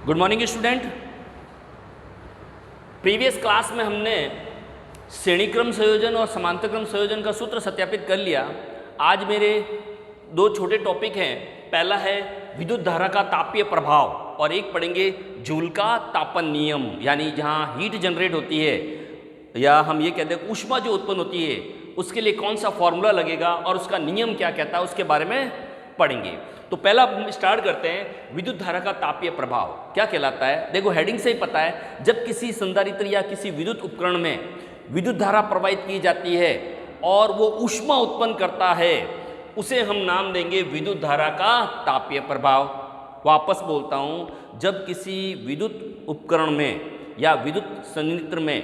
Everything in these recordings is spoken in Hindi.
Good morning student. Previous class में हमने श्रेणीक्रम संयोजन और समांतर क्रम संयोजन का सूत्र सत्यापित कर लिया। आज मेरे दो छोटे टॉपिक हैं। पहला है विद्युत धारा का तापीय प्रभाव और एक पढ़ेंगे जूल का तापन नियम, यानी जहाँ हीट जनरेट होती है या हम ये कहते हैं ऊष्मा जो उत्पन्न होती है उसके लिए कौन सा फॉर्मूला लगेगा और उसका नियम क्या कहता है उसके बारे में पढ़ेंगे। तो पहला हम स्टार्ट करते हैं विद्युत धारा का तापीय प्रभाव क्या कहलाता है। देखो हेडिंग से ही पता है, जब किसी संधारित्र या किसी विद्युत उपकरण में विद्युत धारा प्रवाहित की जाती है और वो ऊष्मा उत्पन्न करता है उसे हम नाम देंगे विद्युत धारा का तापीय प्रभाव। वापस बोलता हूँ, जब किसी विद्युत उपकरण में या विद्युत संयंत्र में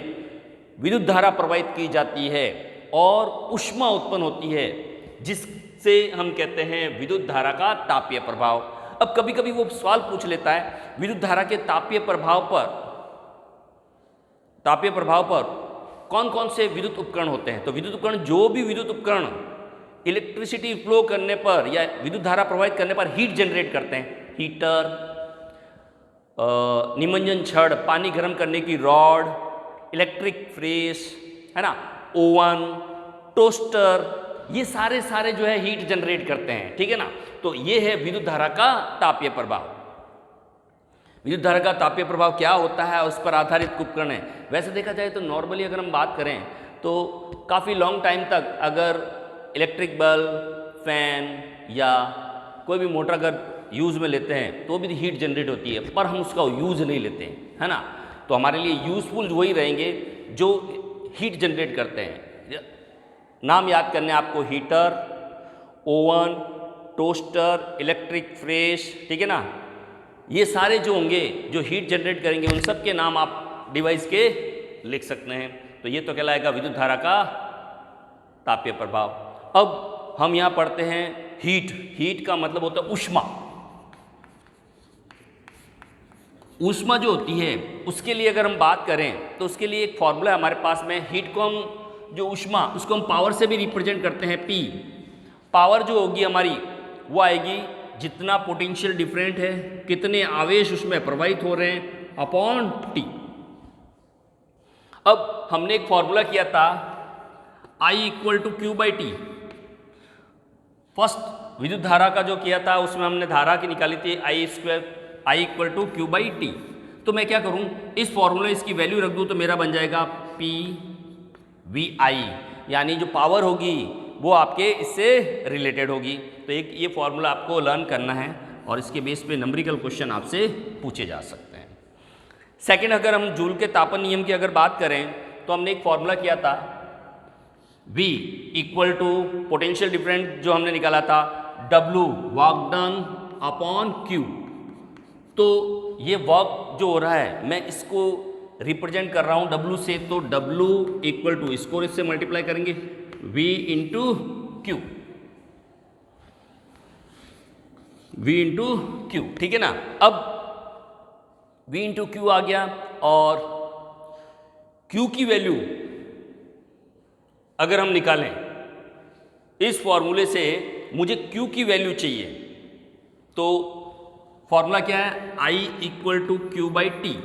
विद्युत धारा प्रवाहित की जाती है और ऊष्मा उत्पन्न होती है जिससे हम कहते हैं विद्युत धारा का तापीय प्रभाव। अब कभी कभी वो सवाल पूछ लेता है विद्युत धारा के तापीय प्रभाव पर कौन कौन से विद्युत उपकरण होते हैं। तो विद्युत उपकरण, जो भी विद्युत उपकरण इलेक्ट्रिसिटी फ्लो करने पर या विद्युत धारा प्रवाहित करने पर हीट जनरेट करते हैं, हीटर, निमज्जन छड़, पानी गर्म करने की रॉड, इलेक्ट्रिक फ्रेस है ना, ओवन, टोस्टर, ये सारे जो है हीट जनरेट करते हैं, ठीक है ना। तो ये है विद्युत धारा का तापीय प्रभाव। विद्युत धारा का तापीय प्रभाव क्या होता है, उस पर आधारित उपकरण है। वैसे देखा जाए तो नॉर्मली अगर हम बात करें तो काफ़ी लॉन्ग टाइम तक अगर इलेक्ट्रिक बल्ब, फैन या कोई भी मोटर अगर यूज़ में लेते हैं तो भी हीट जनरेट होती है, पर हम उसका यूज़ नहीं लेते हैं, है ना। तो हमारे लिए यूज़फुल वही रहेंगे जो हीट जनरेट करते हैं। नाम याद करने आपको, heater, oven, toaster, electric fresh, ठीक है ना। ये सारे जो होंगे जो हीट जनरेट करेंगे उन सब के नाम आप डिवाइस के लिख सकते हैं। तो ये तो कहलाएगा विद्युत धारा का तापीय प्रभाव। अब हम यहाँ पढ़ते हैं हीट। हीट का मतलब होता है ऊष्मा। ऊष्मा जो होती है उसके लिए अगर हम बात करें तो उसके लिए एक फॉर्मूला है हमारे पास में। हीट को हम, जो ऊष्मा, उसको हम पावर से भी रिप्रेजेंट करते हैं, P। पावर जो होगी हमारी वो आएगी जितना पोटेंशियल डिफरेंट है, कितने आवेश उसमें प्रवाहित हो रहे हैं, अपॉन T। अब हमने एक फॉर्मूला किया था I = Q/T। फर्स्ट विद्युत धारा का जो किया था उसमें हमने धारा की निकाली थी I = Q/T। तो मैं क्या करूं, इस फॉर्मूले इसकी वैल्यू रख दूं तो मेरा बन जाएगा PVI, यानी जो पावर होगी वो आपके इससे रिलेटेड होगी। तो एक ये फॉर्मूला आपको लर्न करना है और इसके बेस पे नंबरिकल क्वेश्चन आपसे पूछे जा सकते हैं। सेकंड, अगर हम जूल के तापन नियम की अगर बात करें तो हमने एक फॉर्मूला किया था V = पोटेंशियल डिफरेंट जो हमने निकाला था W, work done upon Q। तो ये वर्क जो हो रहा है मैं इसको रिप्रेजेंट कर रहा हूँ W से, तो W = इसको इससे मल्टीप्लाई करेंगे V × Q, V × Q, ठीक है ना। अब V × Q आ गया और Q की वैल्यू अगर हम निकालें इस फॉर्मूले से, मुझे Q की वैल्यू चाहिए, तो फॉर्मूला क्या है, I = Q/T।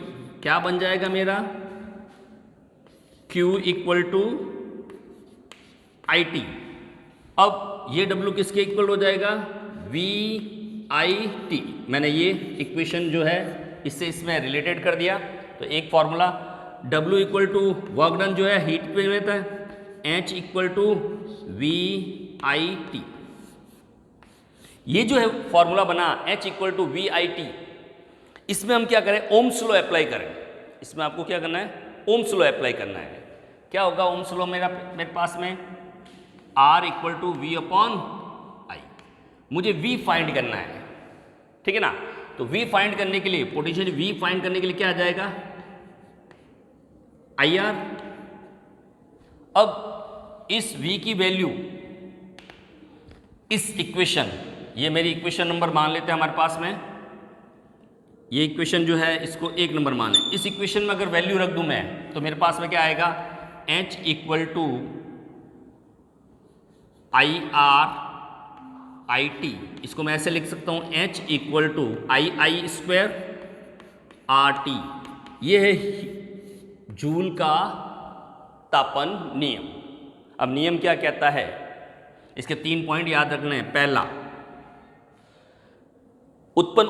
क्या बन जाएगा मेरा, Q = IT। अब ये W किसके इक्वल हो जाएगा, VIT। मैंने ये इक्वेशन जो है इससे इसमें रिलेटेड कर दिया। तो एक फॉर्मूला W = वर्क डन जो है हीट पे रहता है, H = VIT। ये जो है फॉर्मूला बना H = VIT, इसमें हम क्या करें, ओम्स लॉ अप्लाई करें। इसमें आपको क्या करना है, ओम्स लॉ अप्लाई करना है। क्या होगा ओम्स लॉ मेरे पास में, R = V/I। मुझे V फाइंड करना है, ठीक है ना। तो V फाइंड करने के लिए, पोटेंशियल V फाइंड करने के लिए क्या आ जाएगा, IR। अब इस V की वैल्यू इस इक्वेशन, ये मेरी इक्वेशन नंबर मान लेते हैं हमारे पास में, ये इक्वेशन जो है इसको 1 नंबर माने। इस इक्वेशन में अगर वैल्यू रख दूं मैं तो मेरे पास में क्या आएगा, H = IR IT। इसको मैं ऐसे लिख सकता हूँ, H = II² RT, ये है जूल का तापन नियम। अब नियम क्या कहता है, इसके 3 पॉइंट याद रखने हैं। पहला, उत्पन्न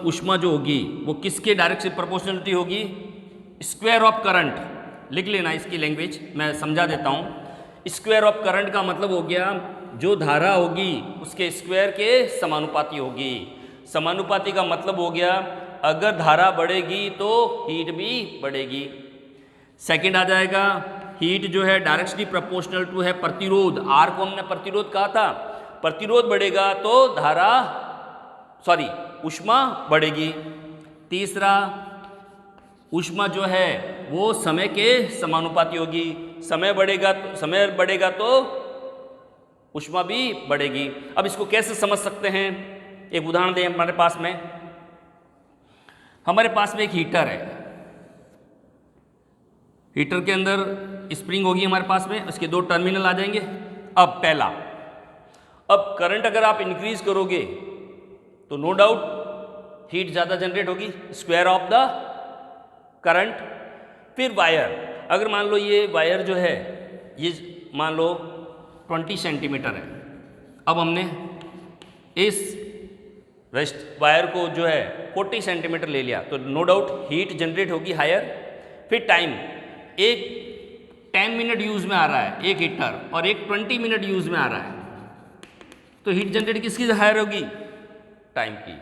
ऊष्मा जो होगी वो किसके डायरेक्ट से प्रोपोर्शनलिटी होगी, स्क्वायर ऑफ करंट। लिख लेना इसकी लैंग्वेज, मैं समझा देता हूँ। स्क्वायर ऑफ करंट का मतलब हो गया जो धारा होगी उसके स्क्वायर के समानुपाती होगी। समानुपाती का मतलब हो गया अगर धारा बढ़ेगी तो हीट भी बढ़ेगी। सेकंड आ जाएगा, हीट जो है डायरेक्टली प्रोपोर्शनल टू है प्रतिरोध। आर को हमने प्रतिरोध कहा था, प्रतिरोध बढ़ेगा तो ऊष्मा बढ़ेगी। तीसरा, ऊष्मा जो है वो समय के समानुपाती होगी। समय बढ़ेगा तो ऊष्मा भी बढ़ेगी। अब इसको कैसे समझ सकते हैं, एक उदाहरण दें। हमारे पास में एक हीटर है। हीटर के अंदर स्प्रिंग होगी हमारे पास में, उसके 2 टर्मिनल आ जाएंगे। अब पहला, अब करंट अगर आप इंक्रीज करोगे तो नो डाउट हीट ज़्यादा जनरेट होगी, स्क्वायर ऑफ द करंट। फिर वायर, अगर मान लो ये वायर जो है ये मान लो 20 सेंटीमीटर है। अब हमने इस वायर को जो है 40 सेंटीमीटर ले लिया तो नो डाउट हीट जनरेट होगी हायर। फिर टाइम, एक 10 मिनट यूज़ में आ रहा है एक हीटर और एक 20 मिनट यूज़ में आ रहा है, तो हीट जनरेट किसकी हायर होगी, टाइम की।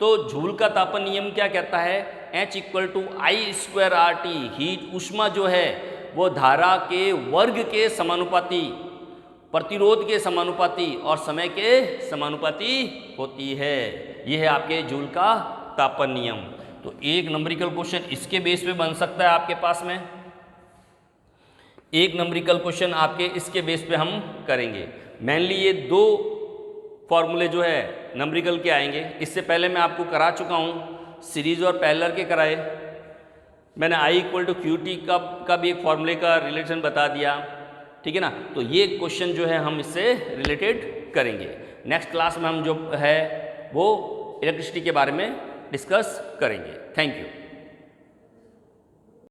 तो जूल का तापन नियम क्या कहता है, H = I²RT। हीट ऊष्मा जो है वो धारा के वर्ग के समानुपाती, प्रतिरोध के समानुपाती और समय के समानुपाती होती है। यह है आपके जूल का तापन नियम। तो एक नंबरिकल क्वेश्चन इसके बेस पे बन सकता है आपके पास में, एक नंबरिकल क्वेश्चन आपके इसके बेस पे हम करेंगे। मेनली ये 2 फॉर्मूले जो है नंबरिकल के आएंगे। इससे पहले मैं आपको करा चुका हूँ, सीरीज और पैरेलल के कराए। मैंने I = QT का भी एक फॉर्मूले का रिलेशन बता दिया, ठीक है ना। तो ये क्वेश्चन जो है हम इससे रिलेटेड करेंगे। नेक्स्ट क्लास में हम जो है वो इलेक्ट्रिसिटी के बारे में डिस्कस करेंगे। Thank you.